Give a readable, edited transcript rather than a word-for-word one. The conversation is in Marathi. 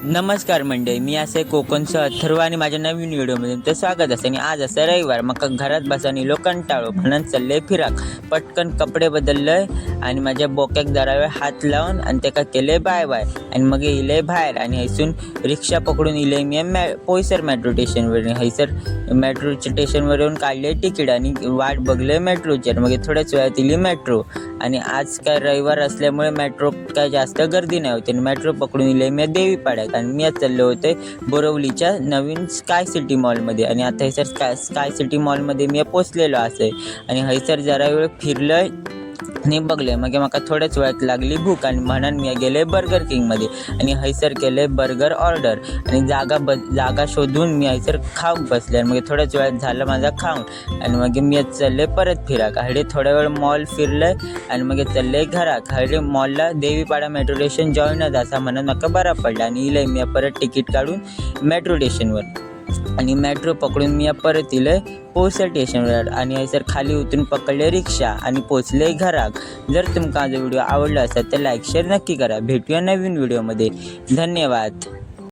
नमस्कार मंडळी, मी असे कोकणचं अथर्व आणि माझ्या नवीन व्हिडिओमध्ये तर स्वागत असे. आणि आज असं रविवार, मग घरात बसानी लोकांटाळो म्हणून चालले फिराक. पटकन कपडे बदलले आणि माझ्या बोक्याक जरा वेळ हात लावून आणि त्याका केले बाय बाय. आणि मग इले बाहेर आणि हयसून रिक्षा पकडून इले मी पोईसर मेट्रो स्टेशनवर. हयसर मेट्रो स्टेशनवर येऊन काढले तिकीट आणि वाट बघले मेट्रोचेर. मग थोड्याच वेळात इली मेट्रो. आणि आज काय रविवार असल्यामुळे मेट्रो काय जास्त गर्दी नाही होती. मेट्रो पकडून इले मी देवीपाड्यात आणि मी आज चालले होते बोरवलीच्या नवीन स्काय सिटी मॉलमध्ये. आणि आता हयसर स्काय सिटी मॉलमध्ये मी पोचलेलो असे. आणि हयसर जरा वेळ फिरलं आणि बघले. मग मला थोड्याच वेळात लागली भूक आणि म्हणून मी गेले बर्गर किंगमध्ये आणि हयसर केले बर्गर ऑर्डर. आणि जागा शोधून मी हयसर खाऊक बसले. आणि मग थोड्याच वेळात झालं माझा खाऊन. आणि मग मी चालले परत फिराक. हळदे थोड्या वेळ मॉल फिरले आणि मग चालले घरात. हळदे मॉलला देवीपाडा मेट्रो स्टेशन जॉईनच असा म्हणून मला बरा पडला. आणि इले मी परत तिकीट काढून मेट्रो स्टेशनवर आणि मेट्रो पकडून मी परत इले पोईसर स्टेशनवर. आणि हयसर खाली उतरून पकडले रिक्षा आणि पोचले घराक. जर तुमका माझा व्हिडिओ आवडला असेल तर लाईक शेअर नक्की करा. भेटूया नवीन व्हिडिओमध्ये. धन्यवाद.